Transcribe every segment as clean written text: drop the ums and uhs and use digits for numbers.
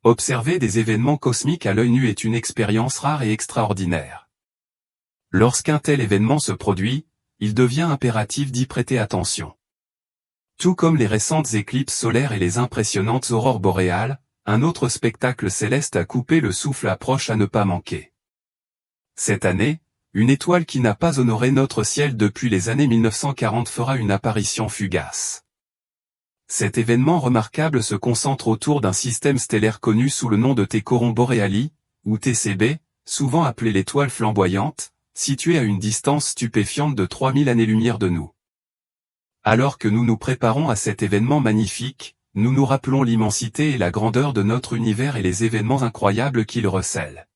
Observer des événements cosmiques à l'œil nu est une expérience rare et extraordinaire. Lorsqu'un tel événement se produit, il devient impératif d'y prêter attention. Tout comme les récentes éclipses solaires et les impressionnantes aurores boréales, un autre spectacle céleste à couper le souffle approche à ne pas manquer. Cette année, une étoile qui n'a pas honoré notre ciel depuis les années 1940 fera une apparition fugace. Cet événement remarquable se concentre autour d'un système stellaire connu sous le nom de T-Coron Boreali, ou TCB, souvent appelé l'étoile flamboyante, située à une distance stupéfiante de 3000 années-lumière de nous. Alors que nous nous préparons à cet événement magnifique, nous nous rappelons l'immensité et la grandeur de notre univers et les événements incroyables qu'il recèle.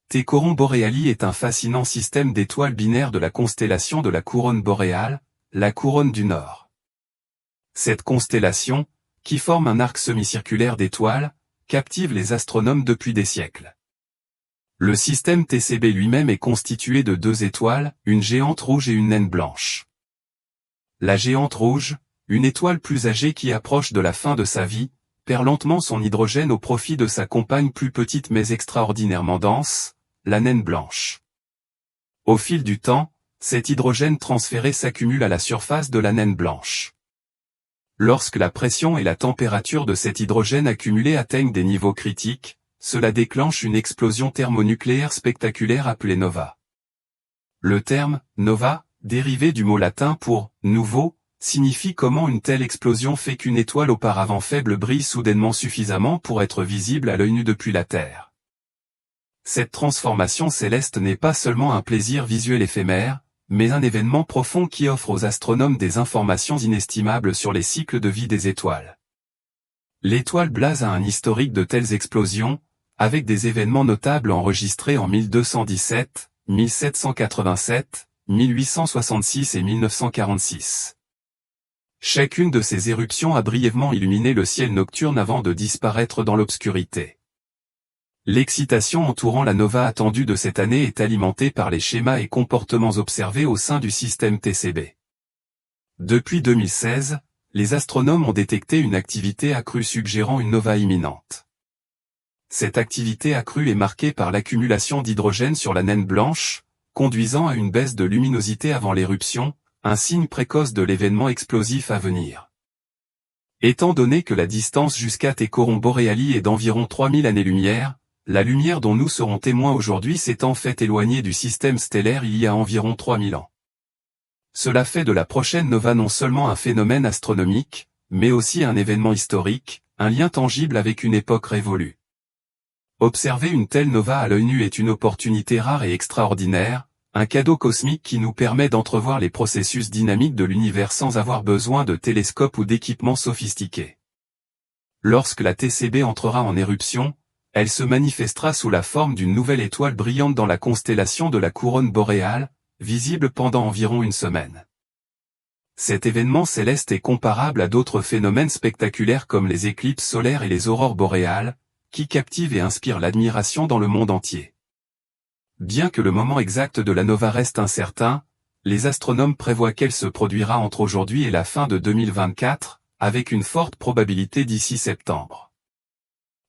T-Coron Boreali est un fascinant système d'étoiles binaires de la constellation de la couronne boréale, la couronne du Nord. Cette constellation, qui forme un arc semi-circulaire d'étoiles, captive les astronomes depuis des siècles. Le système TCB lui-même est constitué de deux étoiles, une géante rouge et une naine blanche. La géante rouge, une étoile plus âgée qui approche de la fin de sa vie, perd lentement son hydrogène au profit de sa compagne plus petite mais extraordinairement dense, la naine blanche. Au fil du temps, cet hydrogène transféré s'accumule à la surface de la naine blanche. Lorsque la pression et la température de cet hydrogène accumulé atteignent des niveaux critiques, cela déclenche une explosion thermonucléaire spectaculaire appelée nova. Le terme « nova », dérivé du mot latin pour « nouveau », signifie comment une telle explosion fait qu'une étoile auparavant faible brille soudainement suffisamment pour être visible à l'œil nu depuis la Terre. Cette transformation céleste n'est pas seulement un plaisir visuel éphémère, mais un événement profond qui offre aux astronomes des informations inestimables sur les cycles de vie des étoiles. L'étoile Blaze a un historique de telles explosions, avec des événements notables enregistrés en 1217, 1787, 1866 et 1946. Chacune de ces éruptions a brièvement illuminé le ciel nocturne avant de disparaître dans l'obscurité. L'excitation entourant la nova attendue de cette année est alimentée par les schémas et comportements observés au sein du système TCB. Depuis 2016, les astronomes ont détecté une activité accrue suggérant une nova imminente. Cette activité accrue est marquée par l'accumulation d'hydrogène sur la naine blanche, conduisant à une baisse de luminosité avant l'éruption, un signe précoce de l'événement explosif à venir. Étant donné que la distance jusqu'à T-Coron Boreali est d'environ 3000 années-lumière, la lumière dont nous serons témoins aujourd'hui s'est en fait éloignée du système stellaire il y a environ 3000 ans. Cela fait de la prochaine nova non seulement un phénomène astronomique, mais aussi un événement historique, un lien tangible avec une époque révolue. Observer une telle nova à l'œil nu est une opportunité rare et extraordinaire, un cadeau cosmique qui nous permet d'entrevoir les processus dynamiques de l'univers sans avoir besoin de télescopes ou d'équipements sophistiqués. Lorsque la TCB entrera en éruption, elle se manifestera sous la forme d'une nouvelle étoile brillante dans la constellation de la couronne boréale, visible pendant environ une semaine. Cet événement céleste est comparable à d'autres phénomènes spectaculaires comme les éclipses solaires et les aurores boréales, qui captivent et inspirent l'admiration dans le monde entier. Bien que le moment exact de la nova reste incertain, les astronomes prévoient qu'elle se produira entre aujourd'hui et la fin de 2024, avec une forte probabilité d'ici septembre.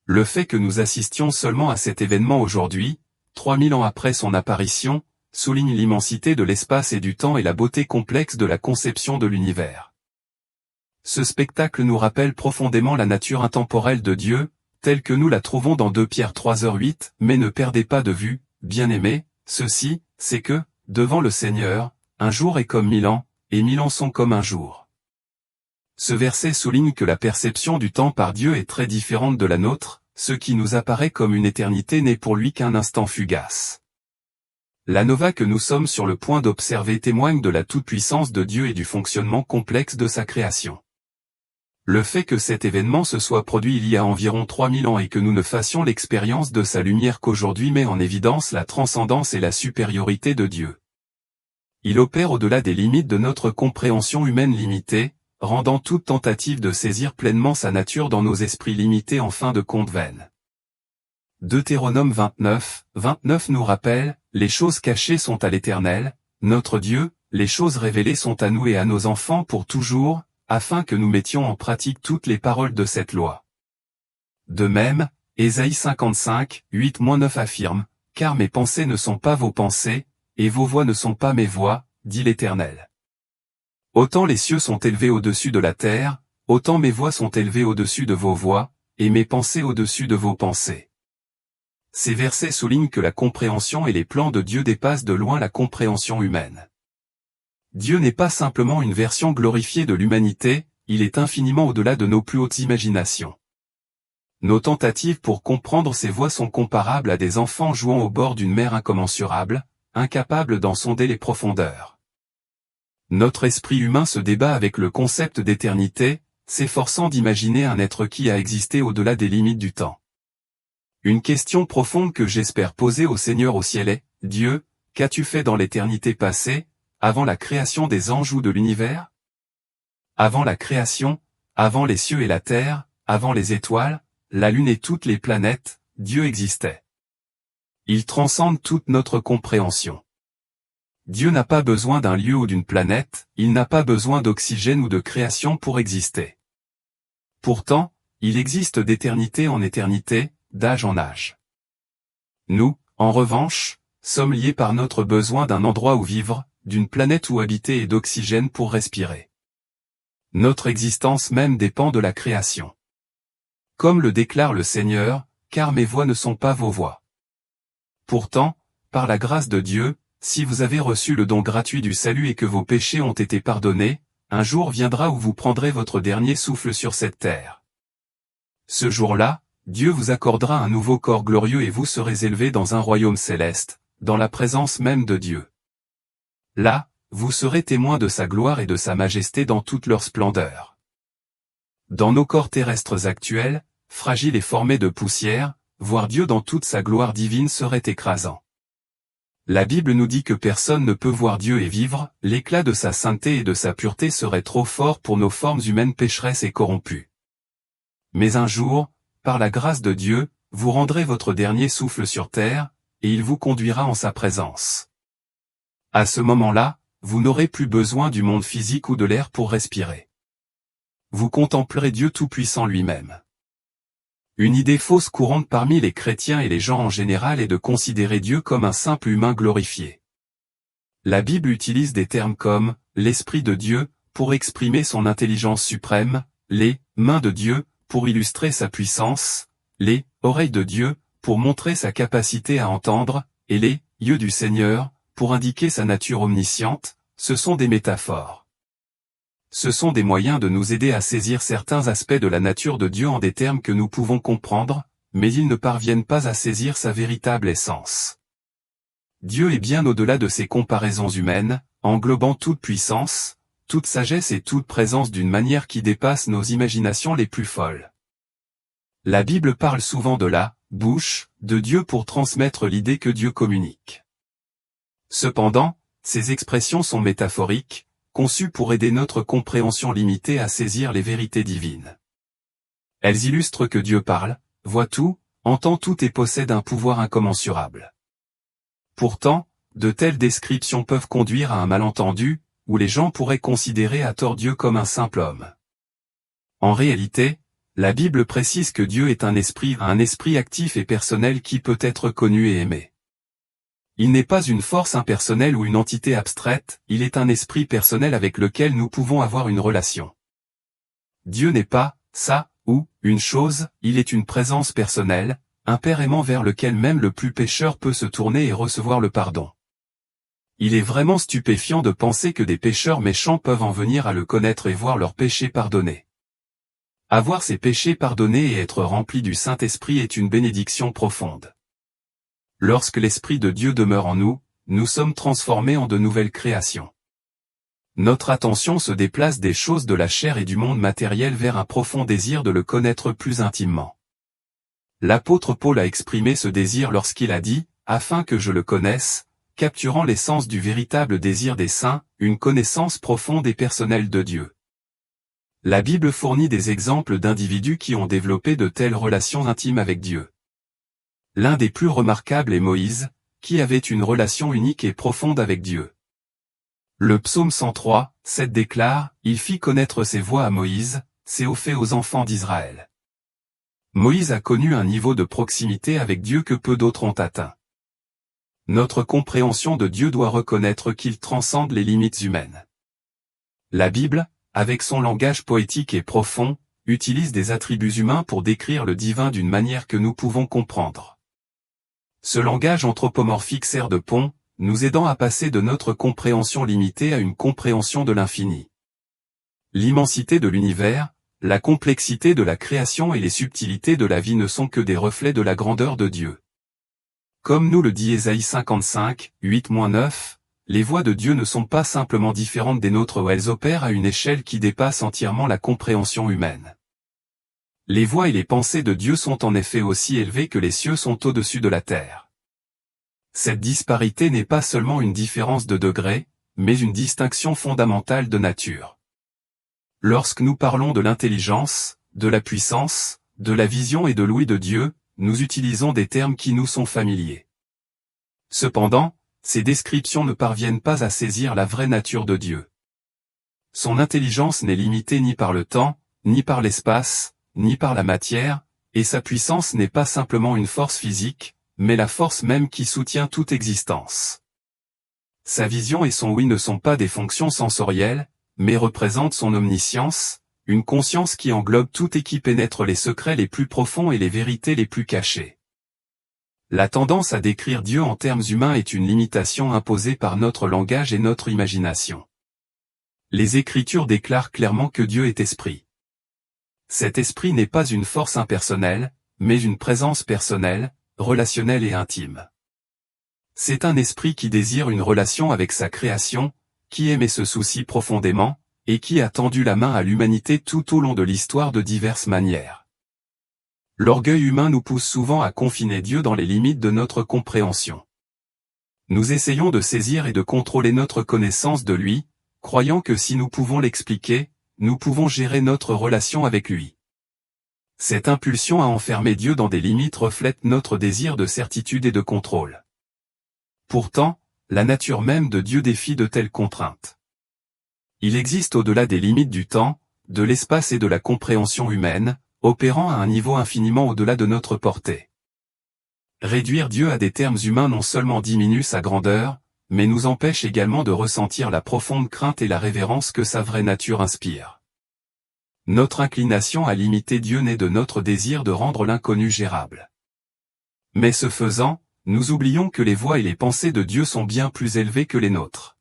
Le fait que nous assistions seulement à cet événement aujourd'hui, 3000 ans après son apparition, souligne l'immensité de l'espace et du temps et la beauté complexe de la conception de l'univers. Ce spectacle nous rappelle profondément la nature intemporelle de Dieu, telle que nous la trouvons dans 2 Pierre 3h8, mais ne perdez pas de vue, bien-aimés, ceci, c'est que, devant le Seigneur, un jour est comme 1000 ans, et 1000 ans sont comme un jour. Ce verset souligne que la perception du temps par Dieu est très différente de la nôtre, ce qui nous apparaît comme une éternité n'est pour lui qu'un instant fugace. La nova que nous sommes sur le point d'observer témoigne de la toute-puissance de Dieu et du fonctionnement complexe de sa création. Le fait que cet événement se soit produit il y a environ 3000 ans et que nous ne fassions l'expérience de sa lumière qu'aujourd'hui met en évidence la transcendance et la supériorité de Dieu. Il opère au-delà des limites de notre compréhension humaine limitée, rendant toute tentative de saisir pleinement sa nature dans nos esprits limités en fin de compte vaine. Deutéronome 29, 29 nous rappelle, « Les choses cachées sont à l'Éternel, notre Dieu, les choses révélées sont à nous et à nos enfants pour toujours, afin que nous mettions en pratique toutes les paroles de cette loi. » De même, Ésaïe 55, 8-9 affirme, « Car mes pensées ne sont pas vos pensées, et vos voix ne sont pas mes voix, dit l'Éternel. Autant les cieux sont élevés au-dessus de la terre, autant mes voix sont élevées au-dessus de vos voix, et mes pensées au-dessus de vos pensées. » Ces versets soulignent que la compréhension et les plans de Dieu dépassent de loin la compréhension humaine. Dieu n'est pas simplement une version glorifiée de l'humanité, il est infiniment au-delà de nos plus hautes imaginations. Nos tentatives pour comprendre ses voies sont comparables à des enfants jouant au bord d'une mer incommensurable, incapables d'en sonder les profondeurs. Notre esprit humain se débat avec le concept d'éternité, s'efforçant d'imaginer un être qui a existé au-delà des limites du temps. Une question profonde que j'espère poser au Seigneur au ciel est, Dieu, qu'as-tu fait dans l'éternité passée, avant la création des anges ou de l'univers? Avant la création, avant les cieux et la terre, avant les étoiles, la lune et toutes les planètes, Dieu existait. Il transcende toute notre compréhension. Dieu n'a pas besoin d'un lieu ou d'une planète, il n'a pas besoin d'oxygène ou de création pour exister. Pourtant, il existe d'éternité en éternité, d'âge en âge. Nous, en revanche, sommes liés par notre besoin d'un endroit où vivre, d'une planète où habiter et d'oxygène pour respirer. Notre existence même dépend de la création. Comme le déclare le Seigneur, car mes voix ne sont pas vos voix. Pourtant, par la grâce de Dieu, si vous avez reçu le don gratuit du salut et que vos péchés ont été pardonnés, un jour viendra où vous prendrez votre dernier souffle sur cette terre. Ce jour-là, Dieu vous accordera un nouveau corps glorieux et vous serez élevés dans un royaume céleste, dans la présence même de Dieu. Là, vous serez témoins de sa gloire et de sa majesté dans toute leur splendeur. Dans nos corps terrestres actuels, fragiles et formés de poussière, voir Dieu dans toute sa gloire divine serait écrasant. La Bible nous dit que personne ne peut voir Dieu et vivre, l'éclat de sa sainteté et de sa pureté serait trop fort pour nos formes humaines pécheresses et corrompues. Mais un jour, par la grâce de Dieu, vous rendrez votre dernier souffle sur terre, et il vous conduira en sa présence. À ce moment-là, vous n'aurez plus besoin du monde physique ou de l'air pour respirer. Vous contemplerez Dieu Tout-Puissant lui-même. Une idée fausse courante parmi les chrétiens et les gens en général est de considérer Dieu comme un simple humain glorifié. La Bible utilise des termes comme « l'Esprit de Dieu » pour exprimer son intelligence suprême, les « mains de Dieu » pour illustrer sa puissance, les « oreilles de Dieu » pour montrer sa capacité à entendre, et les « yeux du Seigneur » pour indiquer sa nature omnisciente. Ce sont des métaphores. Ce sont des moyens de nous aider à saisir certains aspects de la nature de Dieu en des termes que nous pouvons comprendre, mais ils ne parviennent pas à saisir sa véritable essence. Dieu est bien au-delà de ces comparaisons humaines, englobant toute puissance, toute sagesse et toute présence d'une manière qui dépasse nos imaginations les plus folles. La Bible parle souvent de la bouche de Dieu pour transmettre l'idée que Dieu communique. Cependant, ces expressions sont métaphoriques, conçues pour aider notre compréhension limitée à saisir les vérités divines. Elles illustrent que Dieu parle, voit tout, entend tout et possède un pouvoir incommensurable. Pourtant, de telles descriptions peuvent conduire à un malentendu, où les gens pourraient considérer à tort Dieu comme un simple homme. En réalité, la Bible précise que Dieu est un esprit actif et personnel qui peut être connu et aimé. Il n'est pas une force impersonnelle ou une entité abstraite, il est un esprit personnel avec lequel nous pouvons avoir une relation. Dieu n'est pas, ça, ou, une chose, il est une présence personnelle, un Père aimant vers lequel même le plus pécheur peut se tourner et recevoir le pardon. Il est vraiment stupéfiant de penser que des pécheurs méchants peuvent en venir à le connaître et voir leurs péchés pardonnés. Avoir ses péchés pardonnés et être rempli du Saint-Esprit est une bénédiction profonde. Lorsque l'Esprit de Dieu demeure en nous, nous sommes transformés en de nouvelles créations. Notre attention se déplace des choses de la chair et du monde matériel vers un profond désir de le connaître plus intimement. L'apôtre Paul a exprimé ce désir lorsqu'il a dit « Afin que je le connaisse », capturant l'essence du véritable désir des saints, une connaissance profonde et personnelle de Dieu. La Bible fournit des exemples d'individus qui ont développé de telles relations intimes avec Dieu. L'un des plus remarquables est Moïse, qui avait une relation unique et profonde avec Dieu. Le psaume 103, 7 déclare « Il fit connaître ses voies à Moïse, ses hauts faits aux enfants d'Israël. » Moïse a connu un niveau de proximité avec Dieu que peu d'autres ont atteint. Notre compréhension de Dieu doit reconnaître qu'il transcende les limites humaines. La Bible, avec son langage poétique et profond, utilise des attributs humains pour décrire le divin d'une manière que nous pouvons comprendre. Ce langage anthropomorphique sert de pont, nous aidant à passer de notre compréhension limitée à une compréhension de l'infini. L'immensité de l'univers, la complexité de la création et les subtilités de la vie ne sont que des reflets de la grandeur de Dieu. Comme nous le dit Ésaïe 55, 8-9, les voies de Dieu ne sont pas simplement différentes des nôtres, elles opèrent à une échelle qui dépasse entièrement la compréhension humaine. Les voies et les pensées de Dieu sont en effet aussi élevées que les cieux sont au-dessus de la terre. Cette disparité n'est pas seulement une différence de degré, mais une distinction fondamentale de nature. Lorsque nous parlons de l'intelligence, de la puissance, de la vision et de l'ouïe de Dieu, nous utilisons des termes qui nous sont familiers. Cependant, ces descriptions ne parviennent pas à saisir la vraie nature de Dieu. Son intelligence n'est limitée ni par le temps, ni par l'espace, ni par la matière, et sa puissance n'est pas simplement une force physique, mais la force même qui soutient toute existence. Sa vision et son ouïe ne sont pas des fonctions sensorielles, mais représentent son omniscience, une conscience qui englobe tout et qui pénètre les secrets les plus profonds et les vérités les plus cachées. La tendance à décrire Dieu en termes humains est une limitation imposée par notre langage et notre imagination. Les Écritures déclarent clairement que Dieu est esprit. Cet esprit n'est pas une force impersonnelle, mais une présence personnelle, relationnelle et intime. C'est un esprit qui désire une relation avec sa création, qui aime et se soucie profondément, et qui a tendu la main à l'humanité tout au long de l'histoire de diverses manières. L'orgueil humain nous pousse souvent à confiner Dieu dans les limites de notre compréhension. Nous essayons de saisir et de contrôler notre connaissance de lui, croyant que si nous pouvons l'expliquer, nous pouvons gérer notre relation avec lui. Cette impulsion à enfermer Dieu dans des limites reflète notre désir de certitude et de contrôle. Pourtant, la nature même de Dieu défie de telles contraintes. Il existe au-delà des limites du temps, de l'espace et de la compréhension humaine, opérant à un niveau infiniment au-delà de notre portée. Réduire Dieu à des termes humains non seulement diminue sa grandeur, mais nous empêche également de ressentir la profonde crainte et la révérence que sa vraie nature inspire. Notre inclination à limiter Dieu naît de notre désir de rendre l'inconnu gérable. Mais ce faisant, nous oublions que les voies et les pensées de Dieu sont bien plus élevées que les nôtres.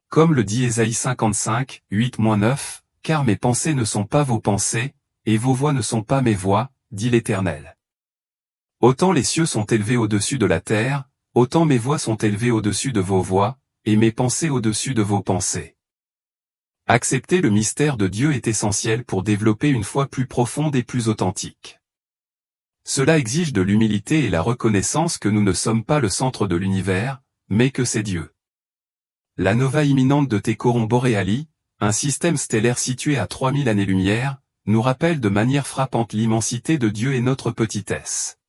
Comme le dit Ésaïe 55, 8-9, « Car mes pensées ne sont pas vos pensées, et vos voix ne sont pas mes voix, dit l'Éternel. Autant les cieux sont élevés au-dessus de la terre, autant mes voix sont élevées au-dessus de vos voix, et mes pensées au-dessus de vos pensées. » Accepter le mystère de Dieu est essentiel pour développer une foi plus profonde et plus authentique. Cela exige de l'humilité et la reconnaissance que nous ne sommes pas le centre de l'univers, mais que c'est Dieu. La nova imminente de Thécoron Boréali, un système stellaire situé à 3000 années-lumière, nous rappelle de manière frappante l'immensité de Dieu et notre petitesse.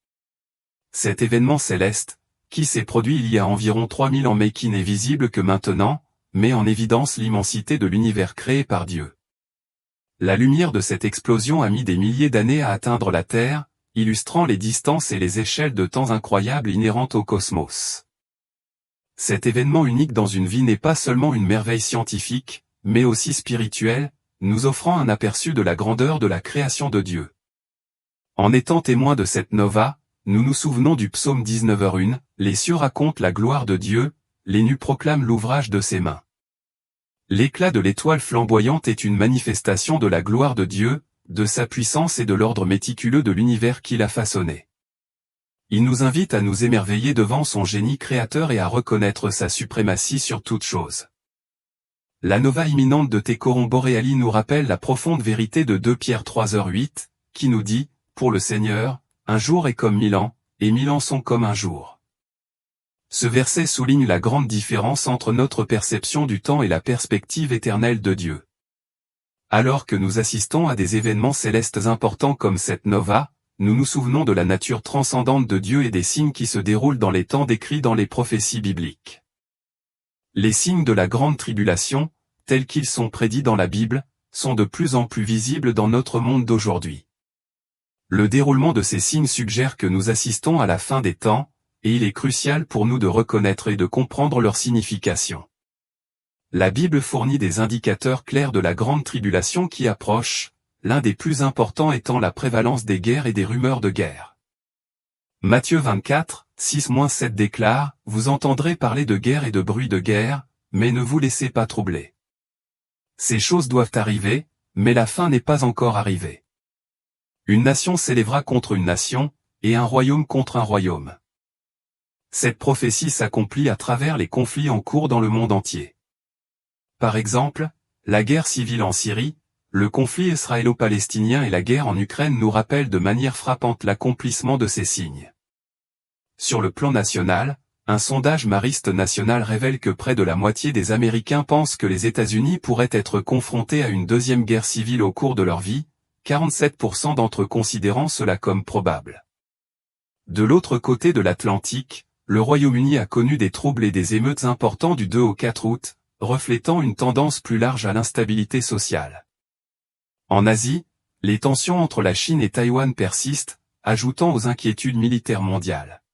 Cet événement céleste, qui s'est produit il y a environ 3000 ans mais qui n'est visible que maintenant, met en évidence l'immensité de l'univers créé par Dieu. La lumière de cette explosion a mis des milliers d'années à atteindre la Terre, illustrant les distances et les échelles de temps incroyables inhérentes au cosmos. Cet événement unique dans une vie n'est pas seulement une merveille scientifique, mais aussi spirituelle, nous offrant un aperçu de la grandeur de la création de Dieu. En étant témoins de cette nova, nous nous souvenons du psaume 19h1, les cieux racontent la gloire de Dieu, les nues proclament l'ouvrage de ses mains. L'éclat de l'étoile flamboyante est une manifestation de la gloire de Dieu, de sa puissance et de l'ordre méticuleux de l'univers qu'il a façonné. Il nous invite à nous émerveiller devant son génie créateur et à reconnaître sa suprématie sur toute chose. La nova imminente de Thécoron Boréali nous rappelle la profonde vérité de 2 Pierre 3h8, qui nous dit, « Pour le Seigneur, un jour est comme 1000 ans, et 1000 ans sont comme un jour. » Ce verset souligne la grande différence entre notre perception du temps et la perspective éternelle de Dieu. Alors que nous assistons à des événements célestes importants comme cette nova, nous nous souvenons de la nature transcendante de Dieu et des signes qui se déroulent dans les temps décrits dans les prophéties bibliques. Les signes de la grande tribulation, tels qu'ils sont prédits dans la Bible, sont de plus en plus visibles dans notre monde d'aujourd'hui. Le déroulement de ces signes suggère que nous assistons à la fin des temps, et il est crucial pour nous de reconnaître et de comprendre leur signification. La Bible fournit des indicateurs clairs de la grande tribulation qui approche, l'un des plus importants étant la prévalence des guerres et des rumeurs de guerre. Matthieu 24, 6-7 déclare, « Vous entendrez parler de guerre et de bruit de guerre, mais ne vous laissez pas troubler. Ces choses doivent arriver, mais la fin n'est pas encore arrivée. Une nation s'élèvera contre une nation, et un royaume contre un royaume. » Cette prophétie s'accomplit à travers les conflits en cours dans le monde entier. Par exemple, la guerre civile en Syrie, le conflit israélo-palestinien et la guerre en Ukraine nous rappellent de manière frappante l'accomplissement de ces signes. Sur le plan national, un sondage Marist national révèle que près de la moitié des Américains pensent que les États-Unis pourraient être confrontés à une deuxième guerre civile au cours de leur vie, 47% d'entre eux considérant cela comme probable. De l'autre côté de l'Atlantique, le Royaume-Uni a connu des troubles et des émeutes importants du 2 au 4 août, reflétant une tendance plus large à l'instabilité sociale. En Asie, les tensions entre la Chine et Taïwan persistent, ajoutant aux inquiétudes militaires mondiales.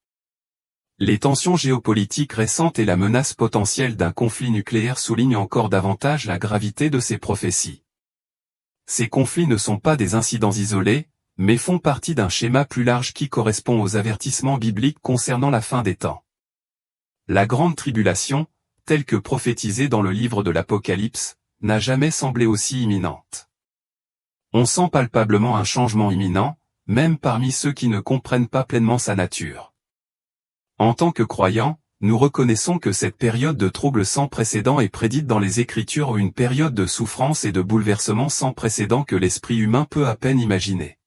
Les tensions géopolitiques récentes et la menace potentielle d'un conflit nucléaire soulignent encore davantage la gravité de ces prophéties. Ces conflits ne sont pas des incidents isolés, mais font partie d'un schéma plus large qui correspond aux avertissements bibliques concernant la fin des temps. La grande tribulation, telle que prophétisée dans le livre de l'Apocalypse, n'a jamais semblé aussi imminente. On sent palpablement un changement imminent, même parmi ceux qui ne comprennent pas pleinement sa nature. En tant que croyants, nous reconnaissons que cette période de trouble sans précédent est prédite dans les Écritures, une période de souffrance et de bouleversement sans précédent que l'esprit humain peut à peine imaginer.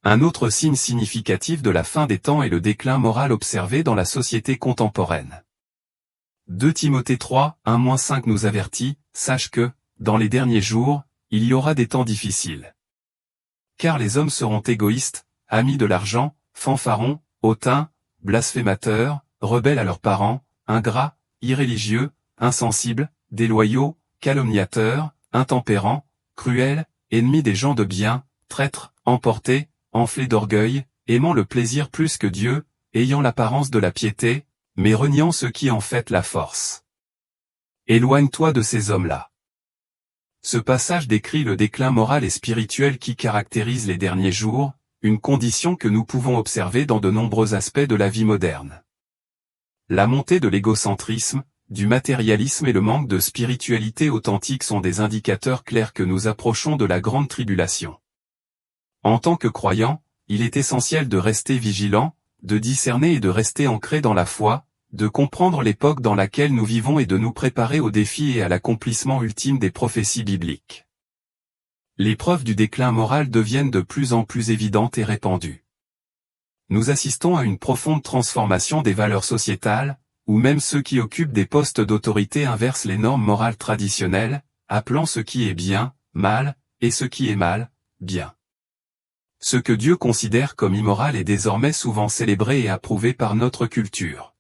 Un autre signe significatif de la fin des temps est le déclin moral observé dans la société contemporaine. 2 Timothée 3, 1-5 nous avertit, « Sache que, dans les derniers jours, il y aura des temps difficiles. Car les hommes seront égoïstes, amis de l'argent, fanfarons, hautains, blasphémateurs, rebelles à leurs parents, ingrats, irréligieux, insensibles, déloyaux, calomniateurs, intempérants, cruels, ennemis des gens de bien, traîtres, emportés, enflés d'orgueil, aimant le plaisir plus que Dieu, ayant l'apparence de la piété, mais reniant ce qui en fait la force. Éloigne-toi de ces hommes-là. » Ce passage décrit le déclin moral et spirituel qui caractérise les derniers jours, une condition que nous pouvons observer dans de nombreux aspects de la vie moderne. La montée de l'égocentrisme, du matérialisme et le manque de spiritualité authentique sont des indicateurs clairs que nous approchons de la grande tribulation. En tant que croyants, il est essentiel de rester vigilant, de discerner et de rester ancré dans la foi, de comprendre l'époque dans laquelle nous vivons et de nous préparer aux défis et à l'accomplissement ultime des prophéties bibliques. Les preuves du déclin moral deviennent de plus en plus évidentes et répandues. Nous assistons à une profonde transformation des valeurs sociétales, où même ceux qui occupent des postes d'autorité inversent les normes morales traditionnelles, appelant ce qui est bien, mal, et ce qui est mal, bien. Ce que Dieu considère comme immoral est désormais souvent célébré et approuvé par notre culture.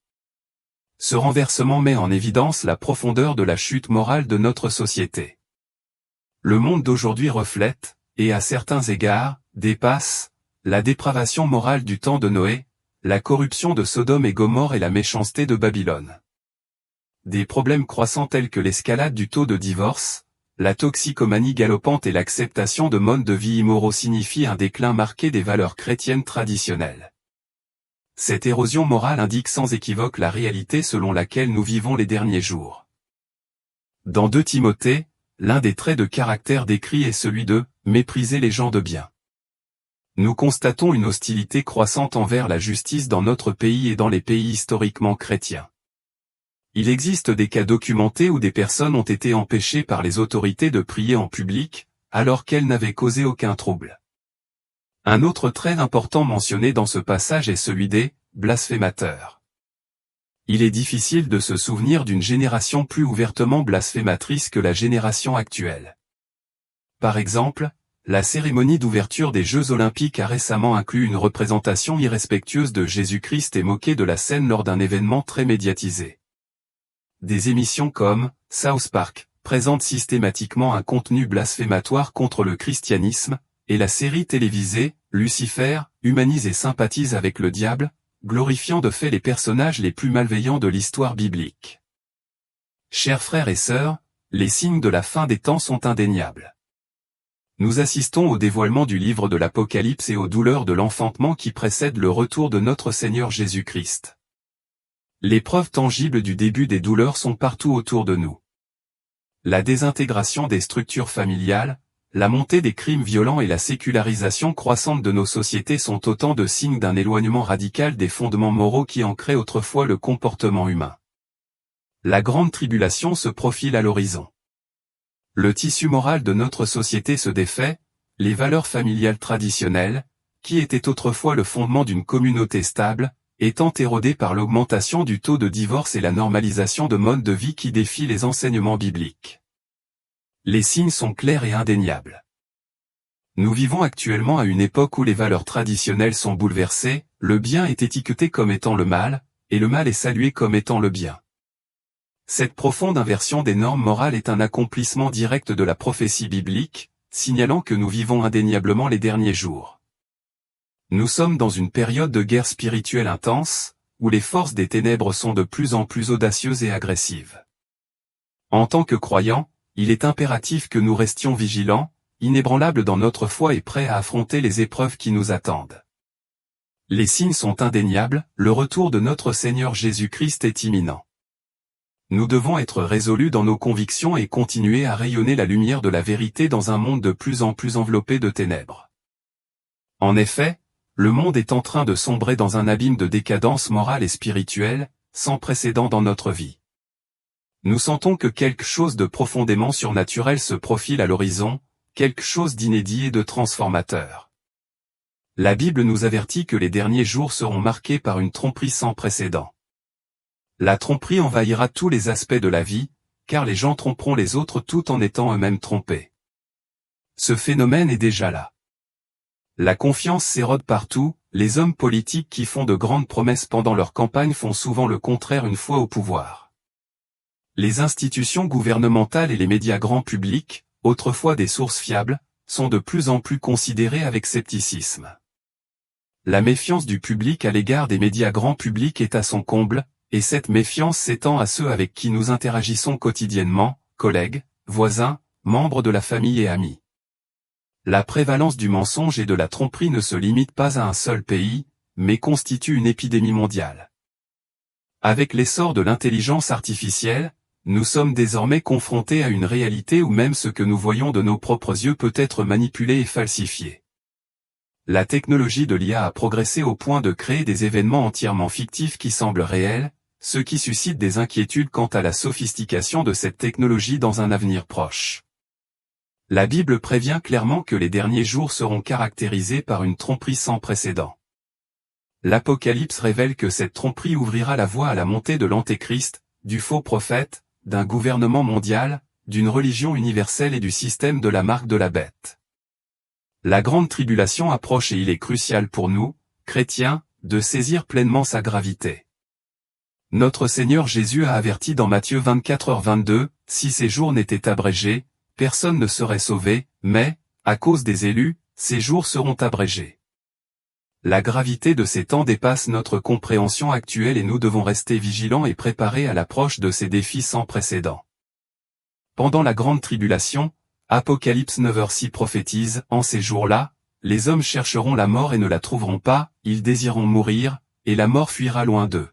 Ce renversement met en évidence la profondeur de la chute morale de notre société. Le monde d'aujourd'hui reflète, et à certains égards, dépasse, la dépravation morale du temps de Noé, la corruption de Sodome et Gomorrhe et la méchanceté de Babylone. Des problèmes croissants tels que l'escalade du taux de divorce, la toxicomanie galopante et l'acceptation de modes de vie immoraux signifient un déclin marqué des valeurs chrétiennes traditionnelles. Cette érosion morale indique sans équivoque la réalité selon laquelle nous vivons les derniers jours. Dans 2 Timothée, l'un des traits de caractère décrit est celui de « mépriser les gens de bien ». Nous constatons une hostilité croissante envers la justice dans notre pays et dans les pays historiquement chrétiens. Il existe des cas documentés où des personnes ont été empêchées par les autorités de prier en public, alors qu'elles n'avaient causé aucun trouble. Un autre trait important mentionné dans ce passage est celui des blasphémateurs. Il est difficile de se souvenir d'une génération plus ouvertement blasphématrice que la génération actuelle. Par exemple, la cérémonie d'ouverture des Jeux Olympiques a récemment inclus une représentation irrespectueuse de Jésus-Christ et moquée de la scène lors d'un événement très médiatisé. Des émissions comme South Park présentent systématiquement un contenu blasphématoire contre le christianisme, et la série télévisée Lucifer, humanise et sympathise avec le diable, glorifiant de fait les personnages les plus malveillants de l'histoire biblique. Chers frères et sœurs, les signes de la fin des temps sont indéniables. Nous assistons au dévoilement du livre de l'Apocalypse et aux douleurs de l'enfantement qui précèdent le retour de notre Seigneur Jésus-Christ. Les preuves tangibles du début des douleurs sont partout autour de nous. La désintégration des structures familiales, la montée des crimes violents et la sécularisation croissante de nos sociétés sont autant de signes d'un éloignement radical des fondements moraux qui ancraient autrefois le comportement humain. La grande tribulation se profile à l'horizon. Le tissu moral de notre société se défait, les valeurs familiales traditionnelles, qui étaient autrefois le fondement d'une communauté stable, étant érodées par l'augmentation du taux de divorce et la normalisation de modes de vie qui défient les enseignements bibliques. Les signes sont clairs et indéniables. Nous vivons actuellement à une époque où les valeurs traditionnelles sont bouleversées, le bien est étiqueté comme étant le mal, et le mal est salué comme étant le bien. Cette profonde inversion des normes morales est un accomplissement direct de la prophétie biblique, signalant que nous vivons indéniablement les derniers jours. Nous sommes dans une période de guerre spirituelle intense, où les forces des ténèbres sont de plus en plus audacieuses et agressives. En tant que croyants, il est impératif que nous restions vigilants, inébranlables dans notre foi et prêts à affronter les épreuves qui nous attendent. Les signes sont indéniables, le retour de notre Seigneur Jésus-Christ est imminent. Nous devons être résolus dans nos convictions et continuer à rayonner la lumière de la vérité dans un monde de plus en plus enveloppé de ténèbres. En effet, le monde est en train de sombrer dans un abîme de décadence morale et spirituelle, sans précédent dans notre vie. Nous sentons que quelque chose de profondément surnaturel se profile à l'horizon, quelque chose d'inédit et de transformateur. La Bible nous avertit que les derniers jours seront marqués par une tromperie sans précédent. La tromperie envahira tous les aspects de la vie, car les gens tromperont les autres tout en étant eux-mêmes trompés. Ce phénomène est déjà là. La confiance s'érode partout, les hommes politiques qui font de grandes promesses pendant leur campagne font souvent le contraire une fois au pouvoir. Les institutions gouvernementales et les médias grand public, autrefois des sources fiables, sont de plus en plus considérés avec scepticisme. La méfiance du public à l'égard des médias grand public est à son comble, et cette méfiance s'étend à ceux avec qui nous interagissons quotidiennement, collègues, voisins, membres de la famille et amis. La prévalence du mensonge et de la tromperie ne se limite pas à un seul pays, mais constitue une épidémie mondiale. Avec l'essor de l'intelligence artificielle, nous sommes désormais confrontés à une réalité où même ce que nous voyons de nos propres yeux peut être manipulé et falsifié. La technologie de l'IA a progressé au point de créer des événements entièrement fictifs qui semblent réels, ce qui suscite des inquiétudes quant à la sophistication de cette technologie dans un avenir proche. La Bible prévient clairement que les derniers jours seront caractérisés par une tromperie sans précédent. L'Apocalypse révèle que cette tromperie ouvrira la voie à la montée de l'Antéchrist, du faux prophète, d'un gouvernement mondial, d'une religion universelle et du système de la marque de la bête. La grande tribulation approche et il est crucial pour nous, chrétiens, de saisir pleinement sa gravité. Notre Seigneur Jésus a averti dans Matthieu 24h22, si ces jours n'étaient abrégés, personne ne serait sauvé, mais, à cause des élus, ces jours seront abrégés. La gravité de ces temps dépasse notre compréhension actuelle et nous devons rester vigilants et préparés à l'approche de ces défis sans précédent. Pendant la grande tribulation, Apocalypse 9h6 prophétise, en ces jours-là, les hommes chercheront la mort et ne la trouveront pas, ils désireront mourir, et la mort fuira loin d'eux.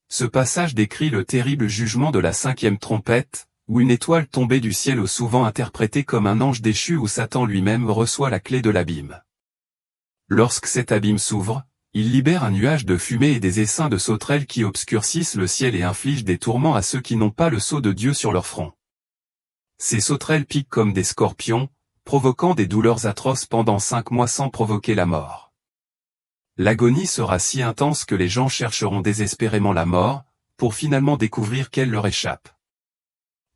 Ce passage décrit le terrible jugement de la 5e trompette, où une étoile tombée du ciel est souvent interprétée comme un ange déchu où Satan lui-même reçoit la clé de l'abîme. Lorsque cet abîme s'ouvre, il libère un nuage de fumée et des essaims de sauterelles qui obscurcissent le ciel et infligent des tourments à ceux qui n'ont pas le sceau de Dieu sur leur front. Ces sauterelles piquent comme des scorpions, provoquant des douleurs atroces pendant 5 mois sans provoquer la mort. L'agonie sera si intense que les gens chercheront désespérément la mort, pour finalement découvrir qu'elle leur échappe.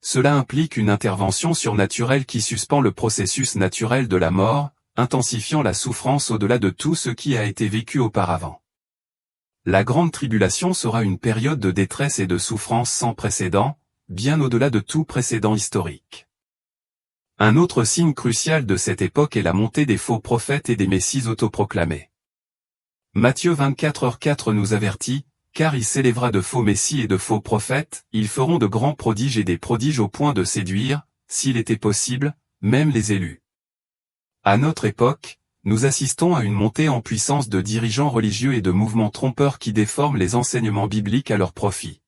Cela implique une intervention surnaturelle qui suspend le processus naturel de la mort, intensifiant la souffrance au-delà de tout ce qui a été vécu auparavant. La grande tribulation sera une période de détresse et de souffrance sans précédent, bien au-delà de tout précédent historique. Un autre signe crucial de cette époque est la montée des faux prophètes et des messies autoproclamés. Matthieu 24h4 nous avertit, « Car il s'élèvera de faux messies et de faux prophètes, ils feront de grands prodiges et des prodiges au point de séduire, s'il était possible, même les élus. » À notre époque, nous assistons à une montée en puissance de dirigeants religieux et de mouvements trompeurs qui déforment les enseignements bibliques à leur profit.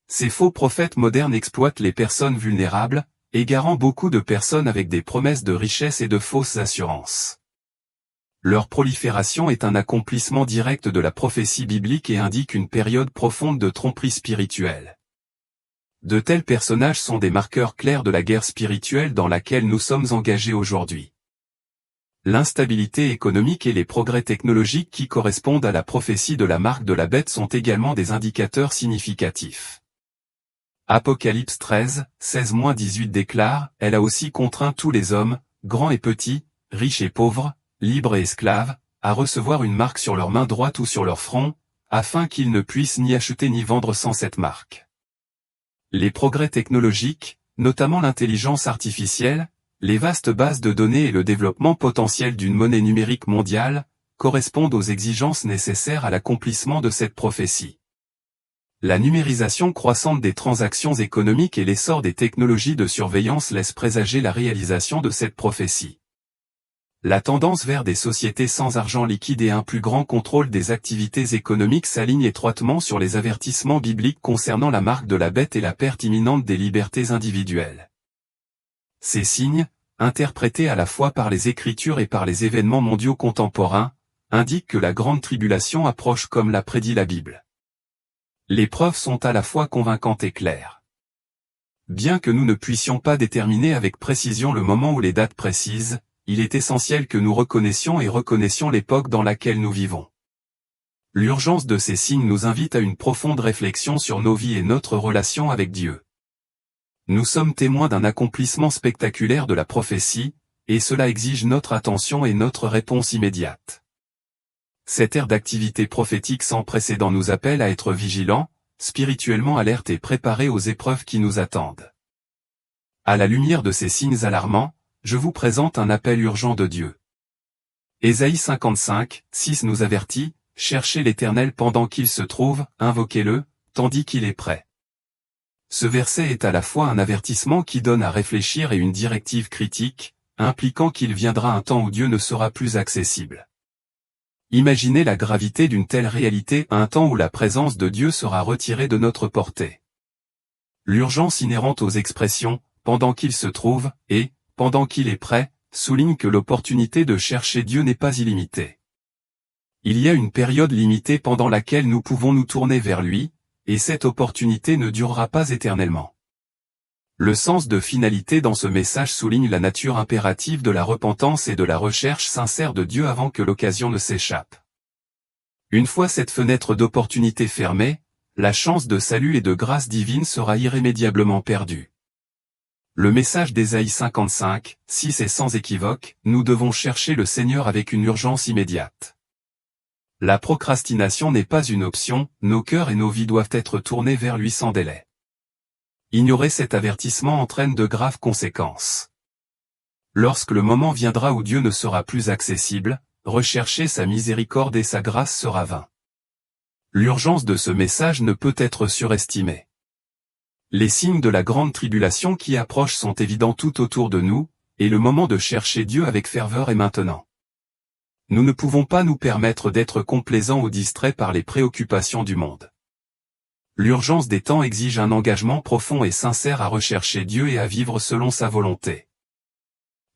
Ces faux prophètes modernes exploitent les personnes vulnérables, égarant beaucoup de personnes avec des promesses de richesse et de fausses assurances. Leur prolifération est un accomplissement direct de la prophétie biblique et indique une période profonde de tromperie spirituelle. De tels personnages sont des marqueurs clairs de la guerre spirituelle dans laquelle nous sommes engagés aujourd'hui. L'instabilité économique et les progrès technologiques qui correspondent à la prophétie de la marque de la bête sont également des indicateurs significatifs. Apocalypse 13, 16-18 déclare, « Elle a aussi contraint tous les hommes, grands et petits, riches et pauvres, libres et esclaves, à recevoir une marque sur leur main droite ou sur leur front, afin qu'ils ne puissent ni acheter ni vendre sans cette marque. » Les progrès technologiques, notamment l'intelligence artificielle, les vastes bases de données et le développement potentiel d'une monnaie numérique mondiale, correspondent aux exigences nécessaires à l'accomplissement de cette prophétie. La numérisation croissante des transactions économiques et l'essor des technologies de surveillance laissent présager la réalisation de cette prophétie. La tendance vers des sociétés sans argent liquide et un plus grand contrôle des activités économiques s'aligne étroitement sur les avertissements bibliques concernant la marque de la bête et la perte imminente des libertés individuelles. Ces signes, interprétés à la fois par les Écritures et par les événements mondiaux contemporains, indiquent que la grande tribulation approche comme l'a prédit la Bible. Les preuves sont à la fois convaincantes et claires. Bien que nous ne puissions pas déterminer avec précision le moment ou les dates précises, il est essentiel que nous reconnaissions l'époque dans laquelle nous vivons. L'urgence de ces signes nous invite à une profonde réflexion sur nos vies et notre relation avec Dieu. Nous sommes témoins d'un accomplissement spectaculaire de la prophétie, et cela exige notre attention et notre réponse immédiate. Cette ère d'activité prophétique sans précédent nous appelle à être vigilants, spirituellement alertes et préparés aux épreuves qui nous attendent. À la lumière de ces signes alarmants, je vous présente un appel urgent de Dieu. Ésaïe 55, 6 nous avertit, « Cherchez l'Éternel pendant qu'il se trouve, invoquez-le, tandis qu'il est prêt. » Ce verset est à la fois un avertissement qui donne à réfléchir et une directive critique, impliquant qu'il viendra un temps où Dieu ne sera plus accessible. Imaginez la gravité d'une telle réalité, un temps où la présence de Dieu sera retirée de notre portée. L'urgence inhérente aux expressions « pendant qu'il se trouve » et « pendant qu'il est prêt » souligne que l'opportunité de chercher Dieu n'est pas illimitée. Il y a une période limitée pendant laquelle nous pouvons nous tourner vers lui, et cette opportunité ne durera pas éternellement. Le sens de finalité dans ce message souligne la nature impérative de la repentance et de la recherche sincère de Dieu avant que l'occasion ne s'échappe. Une fois cette fenêtre d'opportunité fermée, la chance de salut et de grâce divine sera irrémédiablement perdue. Le message d'Ésaïe 55, 6 est sans équivoque, nous devons chercher le Seigneur avec une urgence immédiate. La procrastination n'est pas une option, nos cœurs et nos vies doivent être tournés vers lui sans délai. Ignorer cet avertissement entraîne de graves conséquences. Lorsque le moment viendra où Dieu ne sera plus accessible, rechercher sa miséricorde et sa grâce sera vain. L'urgence de ce message ne peut être surestimée. Les signes de la grande tribulation qui approche sont évidents tout autour de nous, et le moment de chercher Dieu avec ferveur est maintenant. Nous ne pouvons pas nous permettre d'être complaisants ou distraits par les préoccupations du monde. L'urgence des temps exige un engagement profond et sincère à rechercher Dieu et à vivre selon sa volonté.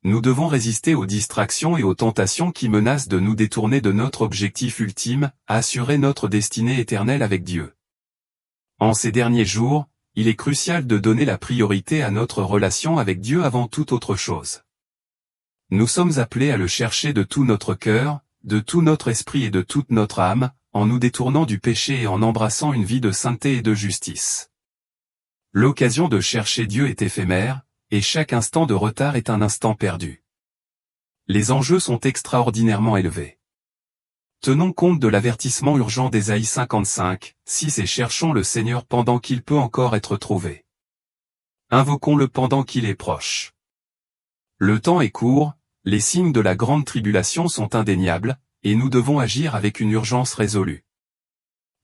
Nous devons résister aux distractions et aux tentations qui menacent de nous détourner de notre objectif ultime, assurer notre destinée éternelle avec Dieu. En ces derniers jours, il est crucial de donner la priorité à notre relation avec Dieu avant toute autre chose. Nous sommes appelés à le chercher de tout notre cœur, de tout notre esprit et de toute notre âme, en nous détournant du péché et en embrassant une vie de sainteté et de justice. L'occasion de chercher Dieu est éphémère, et chaque instant de retard est un instant perdu. Les enjeux sont extraordinairement élevés. Tenons compte de l'avertissement urgent d'Ésaïe 55, 6 et cherchons le Seigneur pendant qu'il peut encore être trouvé. Invoquons-le pendant qu'il est proche. Le temps est court, les signes de la grande tribulation sont indéniables, et nous devons agir avec une urgence résolue.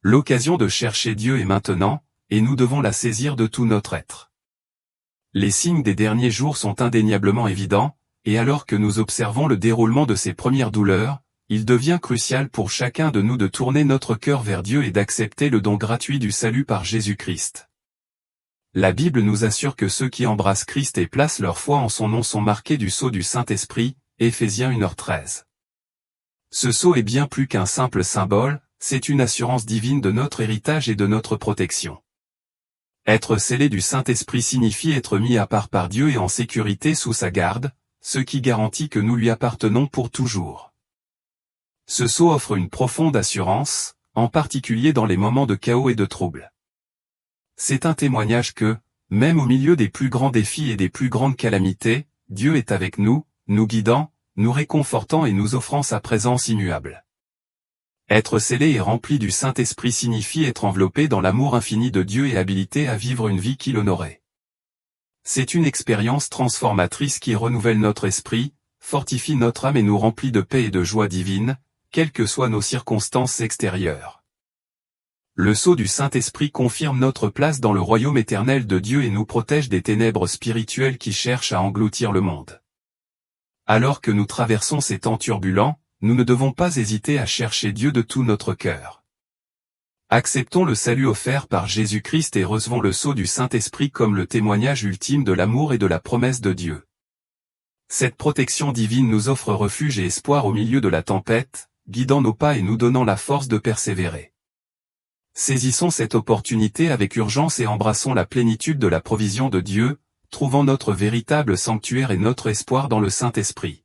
L'occasion de chercher Dieu est maintenant, et nous devons la saisir de tout notre être. Les signes des derniers jours sont indéniablement évidents, et alors que nous observons le déroulement de ces premières douleurs, il devient crucial pour chacun de nous de tourner notre cœur vers Dieu et d'accepter le don gratuit du salut par Jésus-Christ. La Bible nous assure que ceux qui embrassent Christ et placent leur foi en son nom sont marqués du sceau du Saint-Esprit, Éphésiens 1h13. Ce sceau est bien plus qu'un simple symbole, c'est une assurance divine de notre héritage et de notre protection. Être scellé du Saint-Esprit signifie être mis à part par Dieu et en sécurité sous sa garde, ce qui garantit que nous lui appartenons pour toujours. Ce sceau offre une profonde assurance, en particulier dans les moments de chaos et de trouble. C'est un témoignage que, même au milieu des plus grands défis et des plus grandes calamités, Dieu est avec nous, nous guidant, nous réconfortant et nous offrant sa présence immuable. Être scellé et rempli du Saint-Esprit signifie être enveloppé dans l'amour infini de Dieu et habilité à vivre une vie qui l'honorait. C'est une expérience transformatrice qui renouvelle notre esprit, fortifie notre âme et nous remplit de paix et de joie divine, quelles que soient nos circonstances extérieures. Le sceau du Saint-Esprit confirme notre place dans le royaume éternel de Dieu et nous protège des ténèbres spirituelles qui cherchent à engloutir le monde. Alors que nous traversons ces temps turbulents, nous ne devons pas hésiter à chercher Dieu de tout notre cœur. Acceptons le salut offert par Jésus-Christ et recevons le sceau du Saint-Esprit comme le témoignage ultime de l'amour et de la promesse de Dieu. Cette protection divine nous offre refuge et espoir au milieu de la tempête, guidant nos pas et nous donnant la force de persévérer. Saisissons cette opportunité avec urgence et embrassons la plénitude de la provision de Dieu, trouvant notre véritable sanctuaire et notre espoir dans le Saint-Esprit.